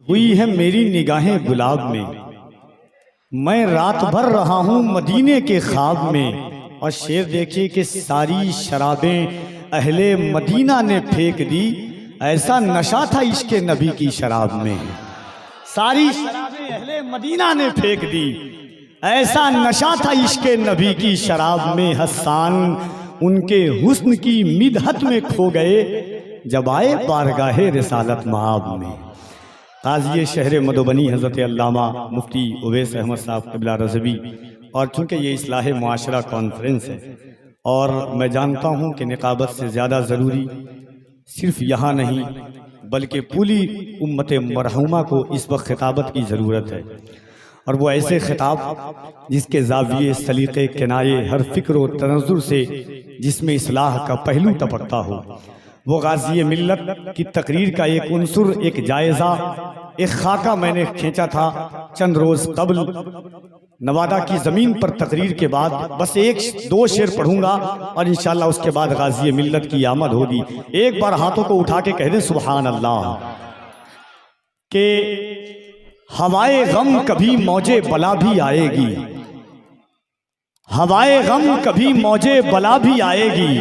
हुई है मेरी निगाहें गुलाब में, मैं रात भर रहा हूँ मदीने के ख्वाब में। और शेर देखिए कि सारी शराबें अहले मदीना ने फेंक दी, ऐसा नशा था इश्क़ नबी की शराब में। सारी शराबें अहले मदीना ने फेंक दी, ऐसा नशा था इश्क़ नबी की शराब में। हसन उनके हुस्न की मिदहत में खो गए, जब आए बारगाहे रिसालत मआब में। काज़ी शहर मधुबनी हज़रत अल्लामा मुफ्ती उवैस अहमद साहब क़िबला रज़वी। और चूँकि ये इस्लाह मुआशरा कॉन्फ्रेंस है और मैं जानता हूँ कि निकाबत से ज़्यादा ज़रूरी सिर्फ यहाँ नहीं बल्कि पूरी उम्मत मरहूमा को इस वक्त खिताबत की ज़रूरत है। और वो ऐसे खिताब जिसके ज़ाविये सलीक़े किनाये हर फ़िक्र व तनज़्ज़ुर से जिसमें इस्लाह का पहलू टपकता हो। वो गाज़ी मिल्लत की तकरीर का एक उन्सुर, एक जायज़ा, एक खाका मैंने खींचा था चंद रोज़ कबल नवादा की ज़मीन पर तकरीर के बाद। बस एक दो शेर पढ़ूंगा और इंशाअल्लाह उसके बाद गाज़ी मिल्लत की आमद होगी। एक बार हाथों को उठा के कह दें सुभान अल्लाह। के हवाए गम कभी मौजे बला भी आएगी, हवाए गम कभी मौजे बला भी आएगी,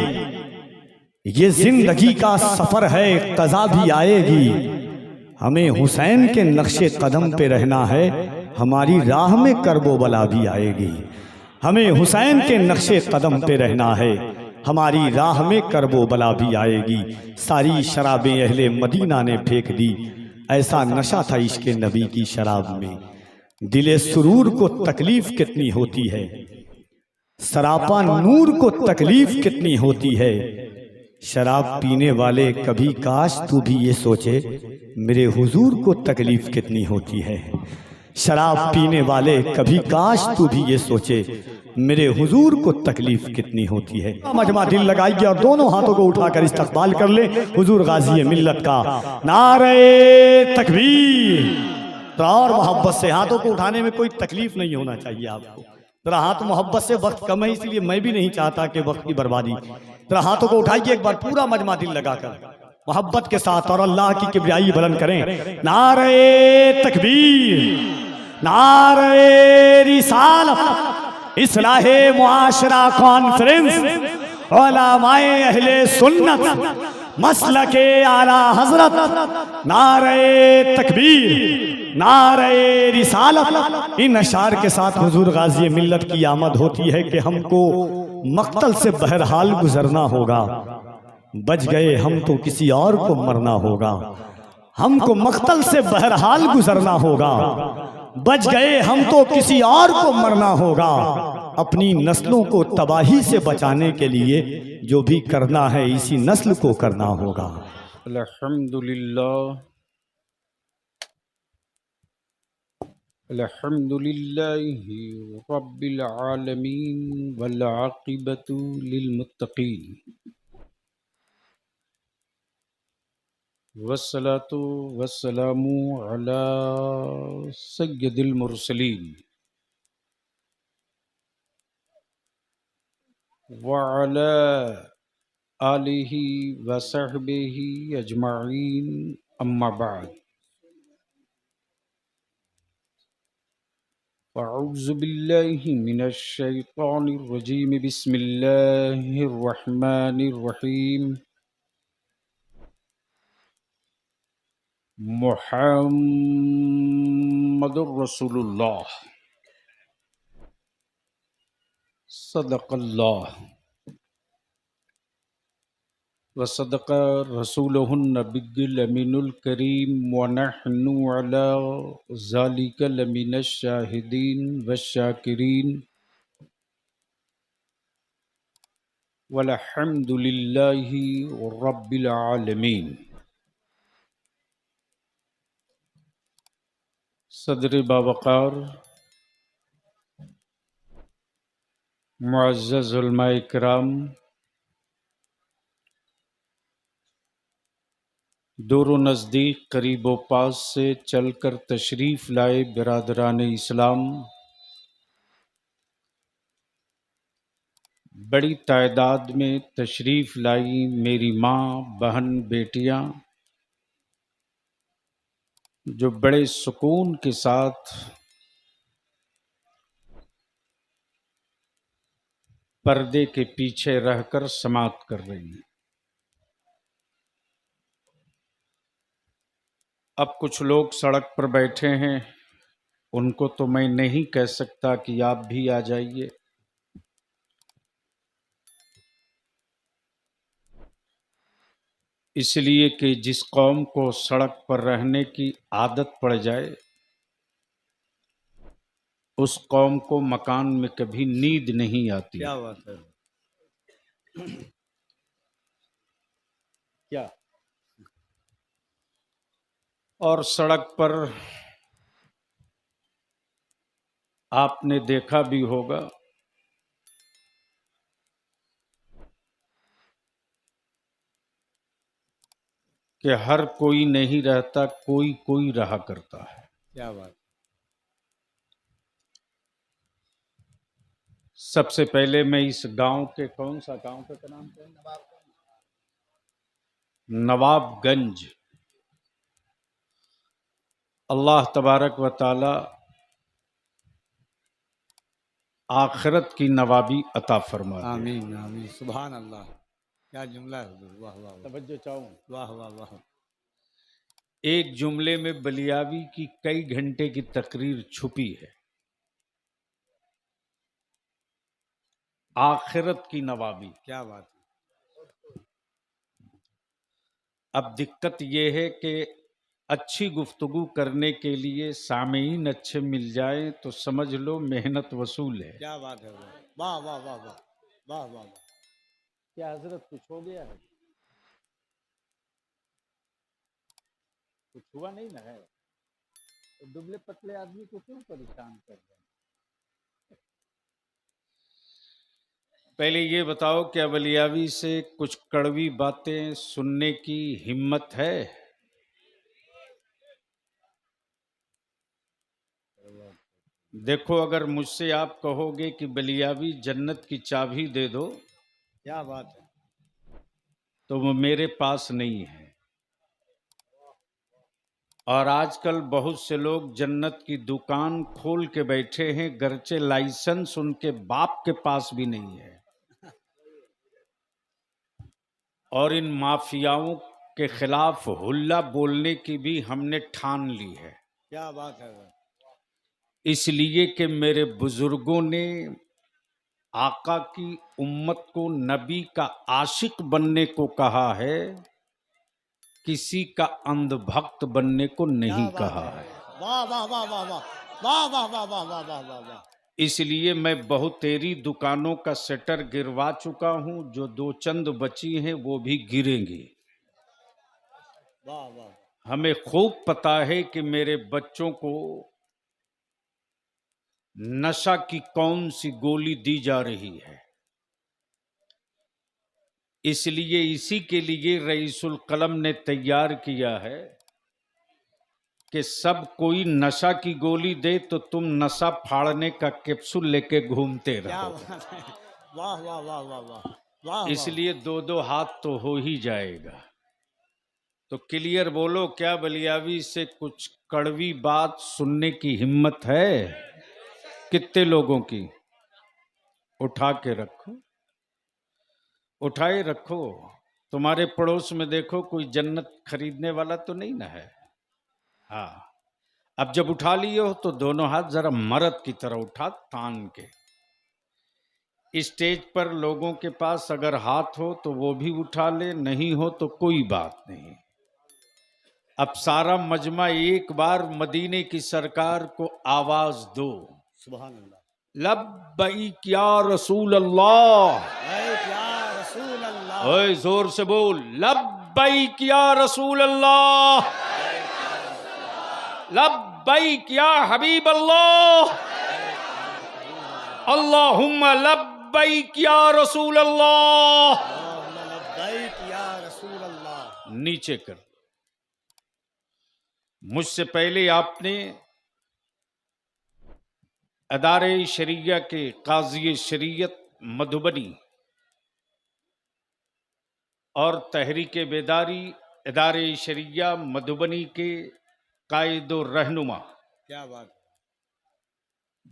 ये जिंदगी का सफर है कज़ा भी आएगी। हमें हुसैन के नक्शे कदम पे रहना है, हमारी राह में करबो बला भी आएगी। हमें हुसैन के नक्शे कदम पे रहना है, हमारी राह में करबो बला भी आएगी। सारी शराबें अहले मदीना ने फेंक दी, ऐसा नशा था इश्क़ नबी की शराब में। दिले सुरूर को तकलीफ कितनी होती है, सरापा नूर को तकलीफ कितनी होती है। शराब पीने वाले कभी काश तू भी ये सोचे, मेरे हुजूर को तकलीफ कितनी होती है। शराब पीने वाले कभी काश तू भी ये सोचे, मेरे हुजूर को तकलीफ कितनी होती है। मजमा दिल लगाइए और दोनों हाथों को उठाकर इस्तकबाल कर ले हुजूर गाज़ी मिल्लत का। नारे तकबीर। तो और मोहब्बत से हाथों को उठाने में कोई तकलीफ नहीं होना चाहिए आपको। जरा हाथ मोहब्बत से, वक्त कम है इसलिए मैं भी नहीं चाहता कि वक्त की बर्बादी। जरा हाथों को उठाइए एक बार पूरा मजमा दिल लगाकर मोहब्बत के साथ और अल्लाह की किबरियाई बुलंद करें। नारे तकबीर, नारे रिसालत, इस्लाहे मुआशरा कॉन्फ्रेंस, उलमाए अहले सुन्नत, मसलके आला हजरत। नारे तकबीर, नारे रिसालत। इन अशार के साथ हुजूर गाज़ी मिल्लत की आमद होती है कि हमको मक्तल से बहरहाल गुजरना होगा। बच गए हम तो किसी और को मरना होगा, हमको मक्तल से बहरहाल गुजरना होगा। बच गए हम तो किसी और को मरना होगा। अपनी नस्लों को तबाही से बचाने के लिए जो भी करना है इसी नस्ल को करना होगा। अल्हम्दुलिल्लाह, अल्हम्दुलिल्लाहि रब्बिल आलमीन वल आक़िबतु लिल मुत्तक़ीन। वस्सलातु वस्सलामु अला सय्यदिल मुरसलीन व अला आलिहि व सहबिहि अजमाइन, अम्मा बाद। अऊज़ु बिल्लाहि मिनश शैतानिर रजीम, बिस्मिल्लाहिर रहमानिर रहीम। मुहम्मदुर रसूलुल्लाह सदक़ल्लाह व सदक़ रसूलुहुन नबिय्युल अमीनुल करीम व नहनु अला ज़ालिका लमिनश शाहिदीन वश्शाकिरीन वल्हम्दुलिल्लाहि रब्बिल आलमीन। सदर बावक़ार मुअज़्ज़ज़ उलमाए किराम, दूर व नज़दीक, करीब व पास से चलकर तशरीफ़ लाए बिरादरान इस्लाम, बड़ी तादाद में तशरीफ़ लाई मेरी माँ, बहन, बेटियाँ, जो बड़े सुकून के साथ पर्दे के पीछे रहकर समाप्त कर रही हैं। अब कुछ लोग सड़क पर बैठे हैं, उनको तो मैं नहीं कह सकता कि आप भी आ जाइए। इसलिए कि जिस कौम को सड़क पर रहने की आदत पड़ जाए, उस कौम को मकान में कभी नींद नहीं आती। क्या बात है। क्या और सड़क पर आपने देखा भी होगा कि हर कोई नहीं रहता, कोई कोई रहा करता है। क्या बात। सबसे पहले मैं इस गांव के, कौन सा गांव का नाम है? नवाबगंज। अल्लाह तबारक व ताला आखिरत की नवाबी अता फरमा दे। आमीन आमीन, सुभान अल्लाह। क्या जुमला है हुजूर, वाह वाह वाह, तवज्जो चाहूं। वाह वाह वाह। एक जुमले में बलियावी की कई घंटे की तकरीर छुपी है। आखिरत की नवाबी। क्या बात है। अब दिक्कत यह है कि अच्छी गुफ्तगू करने के लिए सामीन अच्छे मिल जाए तो समझ लो मेहनत वसूल है। क्या बात है, वाह वाह वाह वाह वाह वाह वाह। क्या हजरत कुछ हो गया है? कुछ हुआ नहीं ना है? तो दुबले पतले आदमी को क्यों परेशान कर रहे हैं? पहले ये बताओ, क्या बलियावी से कुछ कड़वी बातें सुनने की हिम्मत है? देखो, अगर मुझसे आप कहोगे कि बलियावी जन्नत की चाबी दे दो, क्या बात है। तो वो मेरे पास नहीं है। और आजकल बहुत से लोग जन्नत की दुकान खोल के बैठे हैं, गरचे लाइसेंस उनके बाप के पास भी नहीं है। और इन माफियाओं के खिलाफ हुल्ला बोलने की भी हमने ठान ली है। क्या बात है। इसलिए कि मेरे बुजुर्गों ने आका की उम्मत को नबी का आशिक बनने को कहा है, किसी का अंधभक्त बनने को नहीं क्या बात कहा है, है। वाह वाह वाह वाह वाह वाह वाह वाह वाह वाह वाह वाह वाह। इसलिए मैं बहुतेरी दुकानों का शटर गिरवा चुका हूं, जो दो चंद बची हैं वो भी गिरेंगी। वाह वाह। हमें खूब पता है कि मेरे बच्चों को नशा की कौन सी गोली दी जा रही है। इसलिए इसी के लिए रईसुल कलम ने तैयार किया है कि सब कोई नशा की गोली दे तो तुम नशा फाड़ने का कैप्सूल लेके घूमते क्या रहो। बात है, वाह वाह वाह वाह वाह वाह। इसलिए दो दो हाथ तो हो ही जाएगा। तो क्लियर बोलो, क्या बलियावी से कुछ कड़वी बात सुनने की हिम्मत है? कितने लोगों की? उठा के रखो, उठाए रखो। तुम्हारे पड़ोस में देखो, कोई जन्नत खरीदने वाला तो नहीं ना है। हाँ, अब जब उठा लिए हो तो दोनों हाथ जरा मर्द की तरह उठा, तान के। स्टेज पर लोगों के पास अगर हाथ हो तो वो भी उठा ले, नहीं हो तो कोई बात नहीं। अब सारा मजमा एक बार मदीने की सरकार को आवाज दो, सुभान अल्लाह। लब्बैक या रसूल अल्लाह। या रसूल अल्लाह। ओए जोर से बोल, लब्बैक या रसूल अल्लाह, लब्बैक या हबीब अल्लाह, अल्लाहुम्मा लब्बैक या रसूल अल्लाह। लब्बैक या रसूल अल्लाह। नीचे कर। मुझसे पहले आपने अदारे शरिया के काजी शरीयत मधुबनी और तहरीक बेदारी अदारे शरिया मधुबनी के कायदो रहनुमा, क्या बात,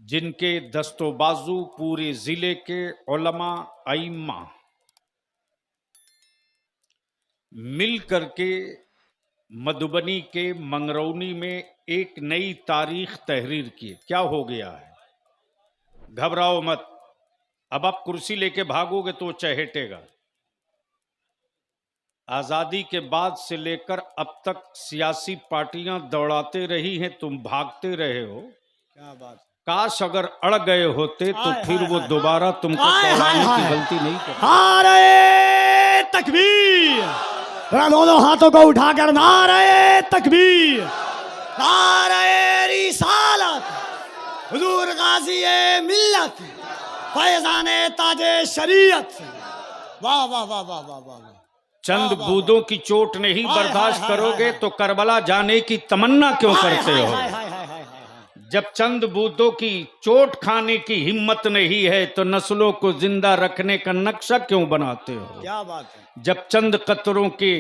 जिनके दस्तो बाजू पूरे जिले के उलमा आइम्मा मिल करके मधुबनी के मंगरौनी में एक नई तारीख तहरीर की। क्या हो गया है? घबराओ मत, अब आप कुर्सी लेके भागोगे तो चहेटेगा। आजादी के बाद से लेकर अब तक सियासी पार्टियां दौड़ाते रही हैं, तुम भागते रहे हो। क्या बात, काश अगर अड़ गए होते तो हाय, फिर हाय, वो हाय, दोबारा तुमको हाय, दौड़ाने हाय, की हाय। गलती नहीं करते। नारे तकबीर, जरा दोनों हाथों को उठाकर नारे तकबीर, नारे रिसालत, हुजूर गाजी मिल्लत, फैजाने ताजे शरीयत। वाह वाह वाह वाह वाह वाह। चंद बूंदों की चोट नहीं हाय, बर्दाश्त हाय, हाय, करोगे हाय, तो करबला जाने की तमन्ना क्यों करते हो? हाय, हाय, हाय, हाय, हाय। जब चंद बूंदों की चोट खाने की हिम्मत नहीं है तो नस्लों को जिंदा रखने का नक्शा क्यों बनाते हो? क्या बात है, जब चंद कतरों के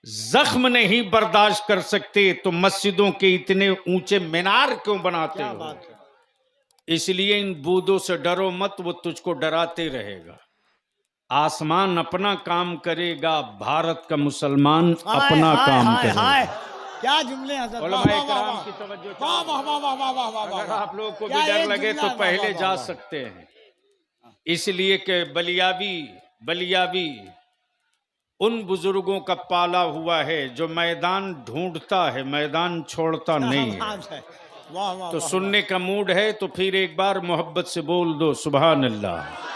जख्म नहीं बर्दाश्त कर सकते तो मस्जिदों के इतने ऊंचे मीनार क्यों बनाते क्या हो? बात है। इसलिए इन बूंदों से डरो मत, वो तुझको डराते रहेगा। आसमान अपना काम करेगा, भारत का मुसलमान अपना हाय, काम हाय, करेगा। हाय। क्या जुमले हज़रत, वाह, उलमाए वाह, वाह, किराम वाह। की तवज्जो वाह वाह वाह वाह वाह वाह वाह वाह। अगर आप लोगों को भी क्या डर एक लगे जुमला, तो वाह, पहले वाह, जा वाह, वाह। सकते हैं, इसलिए कि बलियावी उन बुजुर्गों का पाला हुआ है जो मैदान ढूंढता है, मैदान छोड़ता क्या नहीं है। बात है, वाह वाह तो वाह, सुनने का मूड है तो फिर एक बार मोहब्बत से बोल दो सुभान अल्लाह।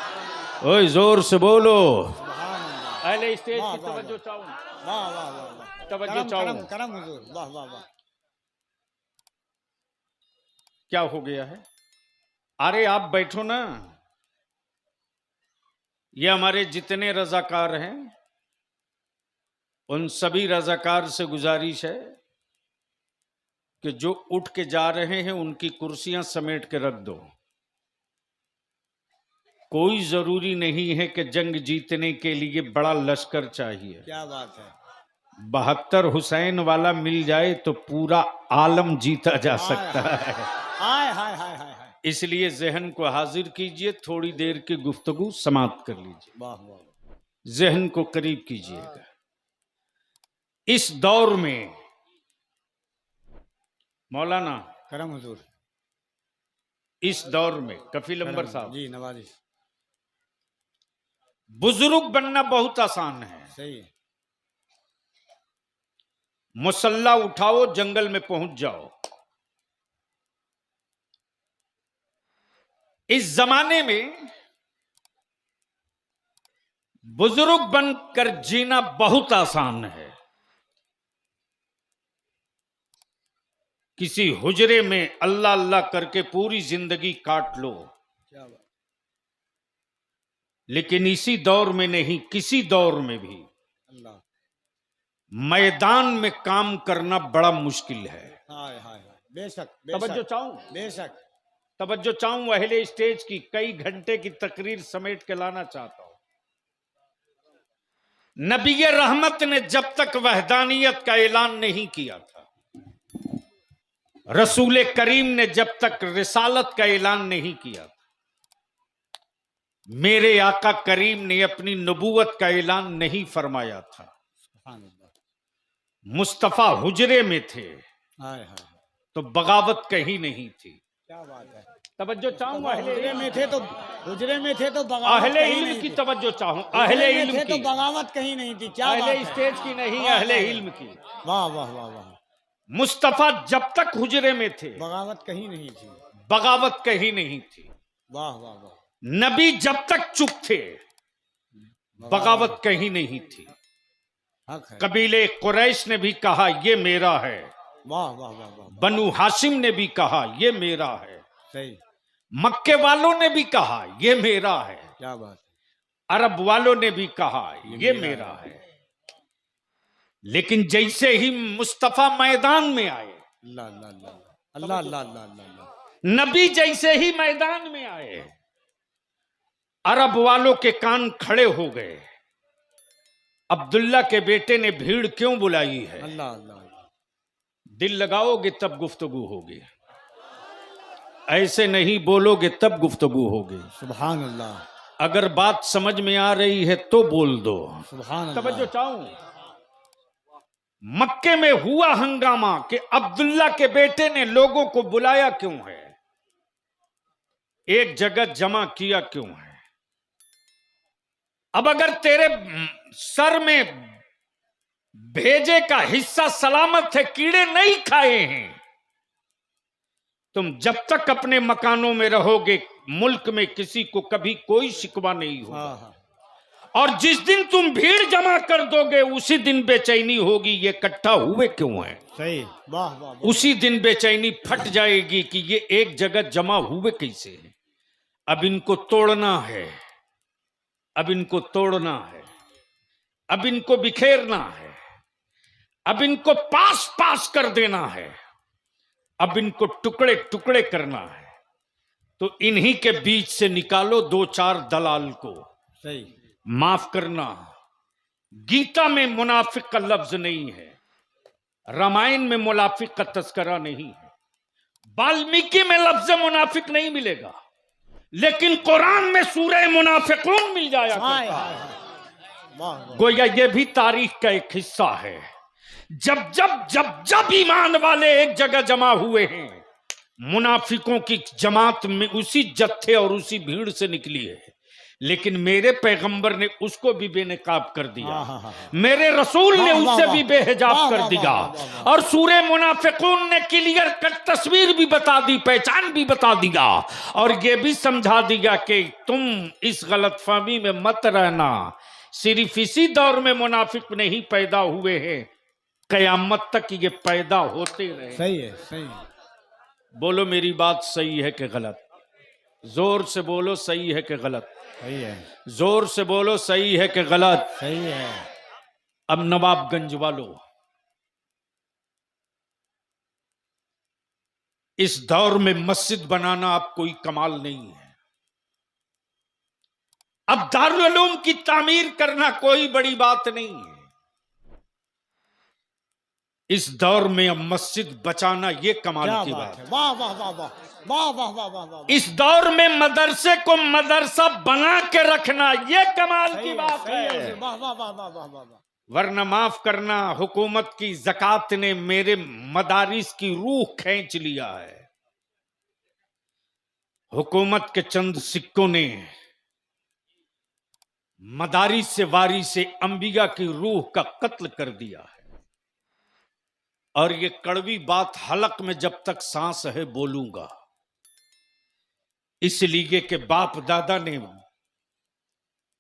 ओए जोर से बोलो। अहले स्टेज वाह, की वाह, तवज्जो चाहूं, वाह वाह वाह वाह। तवज्जो करम चाहूं। करम करम हुजूर, वाह वाह वाह। क्या हो गया है? अरे आप बैठो ना। ये हमारे जितने रजाकार हैं उन सभी रजाकार से गुजारिश है कि जो उठ के जा रहे हैं उनकी कुर्सियां समेट के रख दो। कोई जरूरी नहीं है कि जंग जीतने के लिए बड़ा लश्कर चाहिए। क्या बात है, 72 हुसैन वाला मिल जाए तो पूरा आलम जीता जा सकता है। हाय हाय हाय हाय हाय। इसलिए जहन को हाजिर कीजिए, थोड़ी देर की गुफ्तगू समाप्त कर लीजिए, वाह वाह, जहन को करीब कीजिएगा। इस दौर में मौलाना, करम हुजूर, इस दौर में कफील अंबर करम, साहब, जी नवाजिश, बुजुर्ग बनना बहुत आसान है। सही है। मुसल्ला उठाओ, जंगल में पहुंच जाओ। इस जमाने में बुजुर्ग बनकर जीना बहुत आसान है। किसी हुजरे में अल्लाह अल्लाह करके पूरी जिंदगी काट लो, क्या बात, लेकिन इसी दौर में नहीं, किसी दौर में भी अल्लाह, मैदान में काम करना बड़ा मुश्किल है। हाय हाय हाय। बेशक तवज्जो बेशक चाहूं, बेशक। तवज्जो चाहूं, अहले स्टेज की कई घंटे की तकरीर समेट के लाना चाहता हूं। नबी रहमत ने जब तक वहदानियत का ऐलान नहीं किया था, रसूल करीम ने जब तक रिसालत का ऐलान नहीं किया था, मेरे आका करीम ने अपनी नबूवत का ऐलान नहीं फरमाया था, सुभान अल्लाह, मुस्तफा हुजरे में थे, हाय हाय हाय। तो बगावत कहीं नहीं थी। क्या बात है। तवज्जो चाहूं, हुजरे में थे तो, हुजरे में थे तो बगावत अहले कहीं इल्म नहीं की थी। तवज्जो चाहूं, हुजरे अहले में इल्म थे तो की, बगावत कहीं नहीं थी। क्या बात अहले है। स्टेज की नहीं, वाह, अहले वाह, इल्म की। वाह वाह वाह वाह। मुस्तफा जब तक हुजरे में थे बगावत कहीं नहीं थी। बगावत कहीं नहीं थी। वाह वाह वाह। नबी जब तक चुप थे बगावत कहीं नहीं थी। हक है। कबीले कुरैश ने भी कहा ये मेरा है, वाह वाह वाह वाह। बनु हाशिम ने भी कहा ये मेरा है, सही। मक्के वालों ने भी कहा ये मेरा है, क्या बात है। अरब वालों ने भी कहा ये मेरा है। लेकिन जैसे ही मुस्तफा मैदान में आए, अल्लाह अल्लाह अल्लाह अल्लाह अल्लाह अल्लाह, नबी जैसे ही मैदान में आए, अरब वालों के कान खड़े हो गए। अब्दुल्ला के बेटे ने भीड़ क्यों बुलाई है? अल्लाह अल्लाह। दिल लगाओगे तब गुफ्तगू होगी, ऐसे नहीं बोलोगे तब गुफ्तगू होगी। सुभान अल्लाह, अगर बात समझ में आ रही है तो बोल दो। सुभान तवज्जो अल्लाह। चाहूं, मक्के में हुआ हंगामा कि अब्दुल्ला के बेटे ने लोगों को बुलाया क्यों है, एक जगह जमा किया क्यों है। अब अगर तेरे सर में भेजे का हिस्सा सलामत है, कीड़े नहीं खाए हैं, तुम जब तक अपने मकानों में रहोगे मुल्क में किसी को कभी कोई शिकवा नहीं होगा। हाँ हाँ, और जिस दिन तुम भीड़ जमा कर दोगे उसी दिन बेचैनी होगी, ये इकट्ठा हुए क्यों है। सही, वाह वाह वाह। उसी दिन बेचैनी फट जाएगी कि ये एक जगह जमा हुए कैसे हैं। अब इनको तोड़ना है, अब इनको तोड़ना है, अब इनको बिखेरना है, अब इनको पास पास कर देना है, अब इनको टुकड़े टुकड़े करना है। तो इन्हीं के बीच से निकालो दो चार दलाल को। सही, माफ करना, गीता में मुनाफिक का लफ्ज नहीं है, रामायण में मुनाफिक का तस्करा नहीं है, वाल्मीकि में लफ्ज मुनाफिक नहीं मिलेगा, लेकिन कुरान में सूरह मुनाफिकून मिल जाया हाय करता हाय है। हाय, वाह वाह। गोया ये भी तारीख का एक हिस्सा है। जब जब जब जब ईमान वाले एक जगह जमा हुए हैं, मुनाफिकों की जमात में उसी जत्थे और उसी भीड़ से निकली है, लेकिन मेरे पैगंबर ने उसको भी बेनकाब कर दिया। हाँ, हाँ, हाँ। मेरे रसूल ने वाह, वाह, उससे वाह। भी बेहिजाब वाह, कर वाह, दिया। वाह, वाह, वाह। और सूरह मुनाफिकून ने क्लियर कट तस्वीर भी बता दी, पहचान भी बता दिया, और ये भी समझा दिया कि तुम इस गलतफहमी में मत रहना, सिर्फ इसी दौर में मुनाफिक नहीं पैदा हुए हैं, कयामत तक ये पैदा होते रहे। सही है, सही है। बोलो मेरी बात सही है कि गलत, जोर से बोलो सही है कि गलत, सही है, जोर से बोलो सही है कि गलत। सही है। अब नवाबगंज वालों, इस दौर में मस्जिद बनाना अब कोई कमाल नहीं है, अब दारुल उलूम की तामीर करना कोई बड़ी बात नहीं है। इस दौर में अब मस्जिद बचाना ये कमाल क्या की बात बात है, है। वाह वाह वाह वाह वाह वाह वाह वाह वाह। इस दौर में मदरसे को मदरसा बना के रखना ये कमाल सही की है, बात सही है। है, वाह वाह वाह वाह वाह वाह वाह। वरना माफ करना, हुकूमत की ज़कात ने मेरे मदारिस की रूह खींच लिया है। हुकूमत के चंद सिक्कों ने मदारिस से वारी से अंबिया की रूह का कत्ल कर दिया है। और ये कड़वी बात हलक में जब तक सांस है बोलूंगा, इसलिए कि बाप दादा ने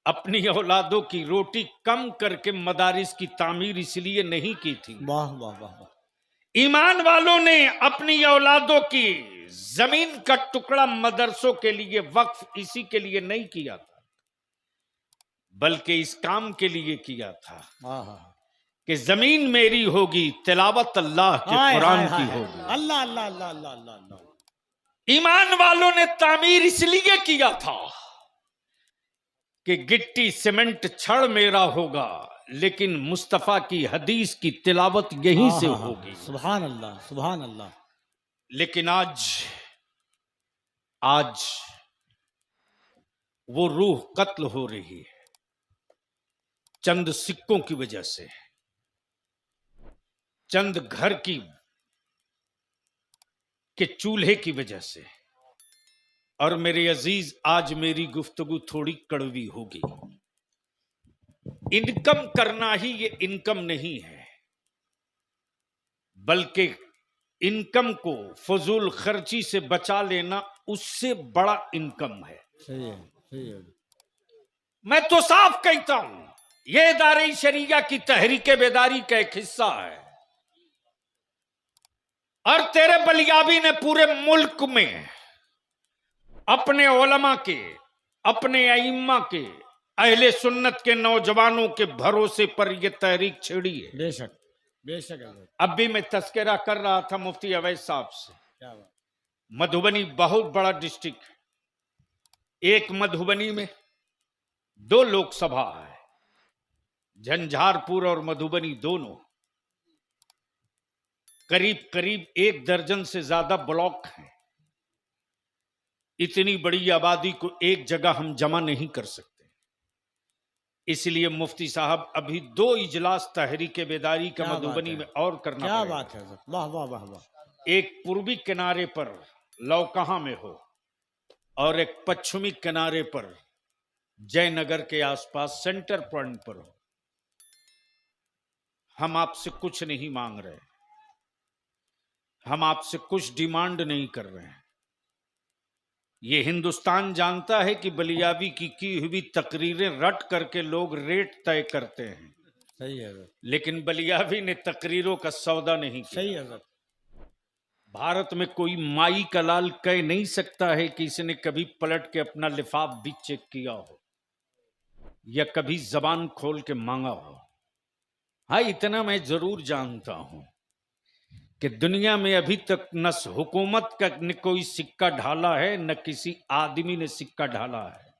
अपनी औलादों की रोटी कम करके मदारिस की तामीर इसलिए नहीं की थी। वाह वाह वाह वाह। ईमान वालों ने अपनी औलादों की जमीन का टुकड़ा मदरसों के लिए वक्फ इसी के लिए नहीं किया था, बल्कि इस काम के लिए किया था हाँ हाँ, कि जमीन मेरी होगी, तिलावत अल्लाह के हाय, कुरान हाय, की हाय, होगी। अल्लाह अल्लाह अल्लाह अल्लाह अल्लाह अल्लाह। ईमान वालों ने तामीर इसलिए किया था कि गिट्टी सीमेंट छड़ मेरा होगा, लेकिन मुस्तफा की हदीस की तिलावत यहीं से हाँ, हाँ, होगी। सुभान अल्लाह, सुभान अल्लाह। लेकिन आज वो रूह कत्ल हो रही है चंद सिक्कों की वजह से, चंद घर की के चूल्हे की वजह से। और मेरे अजीज, आज मेरी गुफ्तगू थोड़ी कड़वी होगी। इनकम करना ही ये इनकम नहीं है, बल्कि इनकम को फजूल खर्ची से बचा लेना उससे बड़ा इनकम है। सही है, सही है। मैं तो साफ कहता हूं, यह इदारे शरिया की तहरीक बेदारी का एक हिस्सा है। और तेरे बलियाबी ने पूरे मुल्क में अपने उलमा के, अपने अइम्मा के, अहले सुन्नत के नौजवानों के भरोसे पर यह तहरीक छेड़ी है। बेशक, बेशक है। अब भी मैं तस्करा कर रहा था मुफ्ती अवैस साहब से। क्या बात। मधुबनी बहुत बड़ा डिस्ट्रिक्ट है। एक मधुबनी में 2 लोकसभा है, झंझारपुर और मधुबनी दोनों। करीब करीब 1 दर्जन से ज्यादा ब्लॉक हैं। इतनी बड़ी आबादी को एक जगह हम जमा नहीं कर सकते। इसलिए मुफ्ती साहब अभी 2 इजलास तहरीक बेदारी का मधुबनी में और करना क्या पड़ेगा। बात है, वाह वाह वाह वाह। एक पूर्वी किनारे पर लौकहा में हो और एक पश्चिमी किनारे पर जयनगर के आसपास सेंटर पॉइंट पर हो। हम आपसे कुछ नहीं मांग रहे, हम आपसे कुछ डिमांड नहीं कर रहे हैं। ये हिंदुस्तान जानता है कि बलियावी की हुई तकरीरें रट करके लोग रेट तय करते हैं। सही है, लेकिन बलियावी ने तकरीरों का सौदा नहीं किया। सही है। भारत में कोई माई का लाल कह नहीं सकता है कि इसने कभी पलट के अपना लिफाफ भी चेक किया हो या कभी जबान खोल के मांगा हो। हाँ, इतना मैं जरूर जानता हूं कि दुनिया में अभी तक न हुकूमत का न कोई सिक्का ढाला है, न किसी आदमी ने सिक्का ढाला है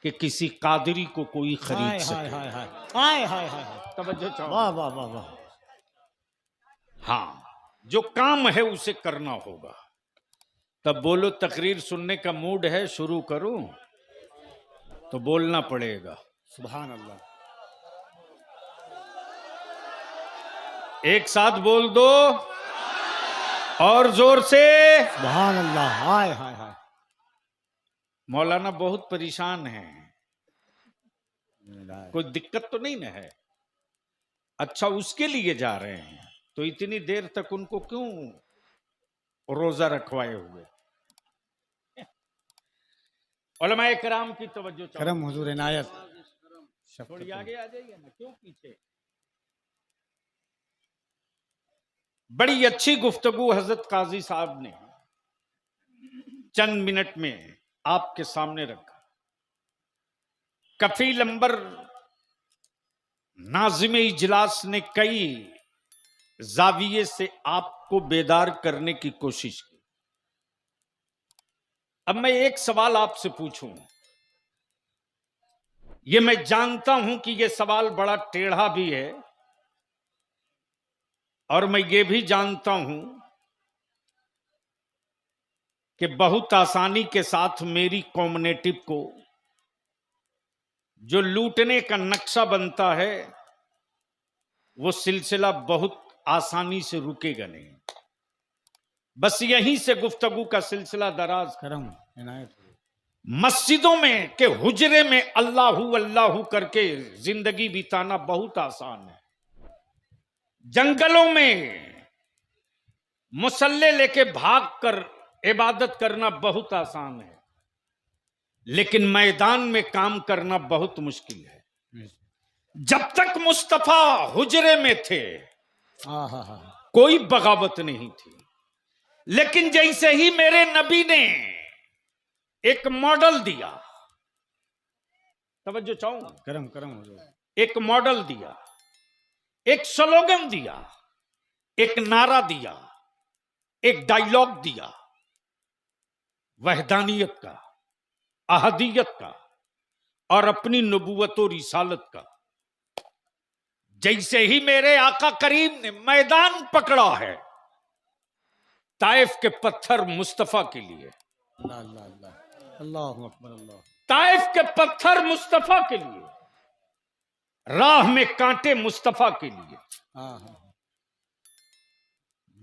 कि किसी कादरी को कोई खरीद सके। हाय हाय हाय हाय हाय, तवज्जो चाहो। वाह वाह वाह वाह। हाँ, जो काम है उसे करना होगा। तब बोलो, तकरीर सुनने का मूड है, शुरू करूं तो बोलना पड़ेगा। सुभान अल्लाह। एक साथ बोल दो और जोर से। सुभान अल्लाह। हाय हाय हाय। मौलाना बहुत परेशान है, कोई दिक्कत तो नहीं ना है? अच्छा, उसके लिए जा रहे हैं तो इतनी देर तक उनको क्यों रोजा रखवाए हुए? उलमाए किराम की तवज्जो चाहो। करम हुजूर इनायत। थोड़ी आगे आ जाइए ना, क्यों पीछे? बड़ी अच्छी गुफ्तगू हजरत काजी साहब ने चंद मिनट में आपके सामने रखा। कफील अंबर नाज़िम इजलास ने कई जाविये से आपको बेदार करने की कोशिश की। अब मैं एक सवाल आपसे पूछूं, ये मैं जानता हूं कि यह सवाल बड़ा टेढ़ा भी है और मैं ये भी जानता हूं कि बहुत आसानी के साथ मेरी कम्युनिटी को जो लूटने का नक्शा बनता है वो सिलसिला बहुत आसानी से रुकेगा नहीं। बस यहीं से गुफ्तगू का सिलसिला दराज। करम इनायत। मस्जिदों में के हुजरे में अल्लाहू अल्लाहू करके जिंदगी बिताना बहुत आसान है। जंगलों में मुसल्ले लेके भाग कर इबादत करना बहुत आसान है, लेकिन मैदान में काम करना बहुत मुश्किल है। जब तक मुस्तफा हुजरे में थे कोई बगावत नहीं थी, लेकिन जैसे ही मेरे नबी ने एक मॉडल दिया, तवज्जो चाहूंगा, करम करम हुजूर। एक मॉडल दिया, एक स्लोगन दिया, एक नारा दिया, एक डायलॉग दिया, वहदानियत का, अहदियत का और अपनी नबूवत और रिसालत का। जैसे ही मेरे आका करीम ने मैदान पकड़ा है, ताइफ के पत्थर मुस्तफा के लिए, अल्लाह अल्लाह अल्लाह, अल्लाहु अकबर अल्लाह। ताइफ के पत्थर मुस्तफा के लिए, राह में कांटे मुस्तफा के लिए।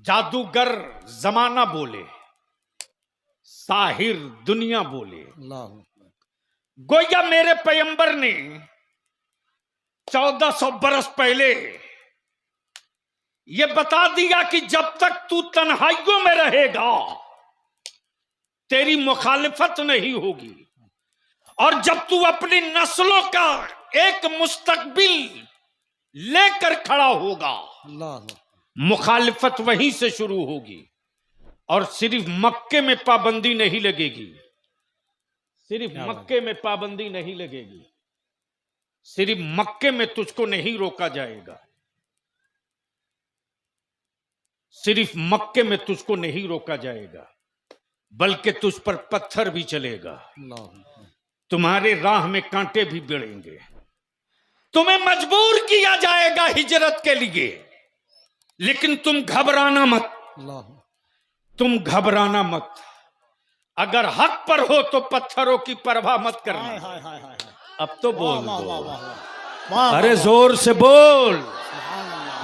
जादूगर जमाना बोले, साहिर दुनिया बोले, अल्लाहु अकबर। गोया मेरे पैगंबर ने 1400 बरस पहले यह बता दिया कि जब तक तू तन्हाइयों में रहेगा तेरी मुखालिफत नहीं होगी, और जब तू अपनी नस्लों का एक मुस्तकबिल लेकर खड़ा होगा अल्लाह मुखालिफत वहीं से शुरू होगी। और सिर्फ मक्के में पाबंदी नहीं लगेगी, सिर्फ मक्के में पाबंदी नहीं लगेगी, सिर्फ मक्के में तुझको नहीं रोका जाएगा, सिर्फ मक्के में तुझको नहीं रोका जाएगा, बल्कि तुझ पर पत्थर भी चलेगा, तुम्हारे राह में कांटे भी भिड़ेंगे, तुम्हें मजबूर किया जाएगा हिजरत के लिए। लेकिन तुम घबराना मत, अल्लाह। तुम घबराना मत। अगर हक पर हो तो पत्थरों की परवाह मत हाय करना। हाय हाय हाय। अब तो बोल वाह दो, वाह वाह वाह। अरे जोर से बोल।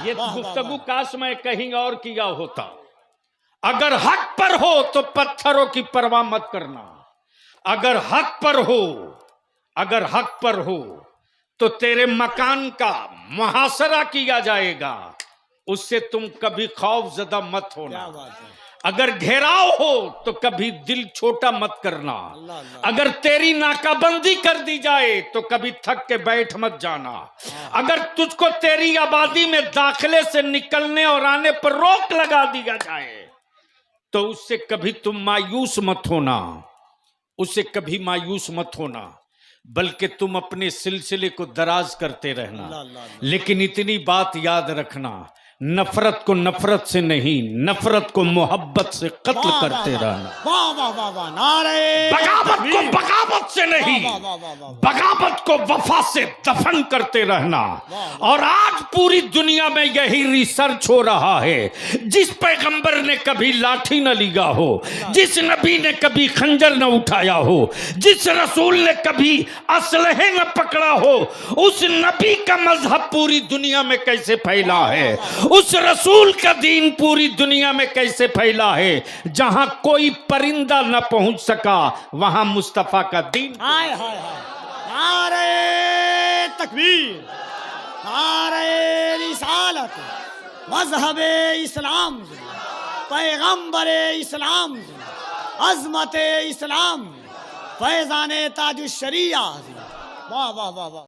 ये वाह, वाह, गुफ्तगू वाह। काश मैं कहीं और किया होता। अगर हक पर हो तो पत्थरों की परवाह मत करना। अगर हक पर हो, अगर हक पर हो तो तेरे मकान का मुहासरा किया जाएगा, उससे तुम कभी खौफजदा मत होना। क्या बात है। अगर घेराव हो तो कभी दिल छोटा मत करना। अल्लाह, अल्लाह। अगर तेरी नाकाबंदी कर दी जाए तो कभी थक के बैठ मत जाना। अगर तुझको तेरी आबादी में दाखिले से निकलने और आने पर रोक लगा दिया जाए तो उससे कभी तुम मायूस मत होना, उससे कभी मायूस मत होना, बल्कि तुम अपने सिलसिले को दराज करते रहना। अल्लाह, अल्लाह, अल्लाह। लेकिन इतनी बात याद रखना, नफरत को नफरत से नहीं, नफरत को मोहब्बत से कत्ल वाह, करते वाह, रहना। वाह वाह वाह वाह। नारे बगावत को बगावत से नहीं, वाह, वाह, वाह, वाह, वाह। बगावत को वफा से दफन करते रहना। और आज पूरी दुनिया में यही रिसर्च हो रहा है। जिस पैगंबर ने कभी लाठी न लिया हो, जिस नबी ने कभी खंजर न उठाया हो, जिस रसूल ने कभी असलहे न पकड़ा हो, उस नबी का मजहब पूरी दुनिया में कैसे फैला है, उस रसूल का दीन पूरी दुनिया में कैसे फैला है। जहां कोई परिंदा न पहुंच सका वहां मुस्तफा का दीन। हाय हाय हाय। नारे तकबीर, नारे रिसालत, मजहबे इस्लाम, पैगंबरे इस्लाम, अजमत इस्लाम, फैजान ताजुश शरिया। वाह वाह वाह वाह।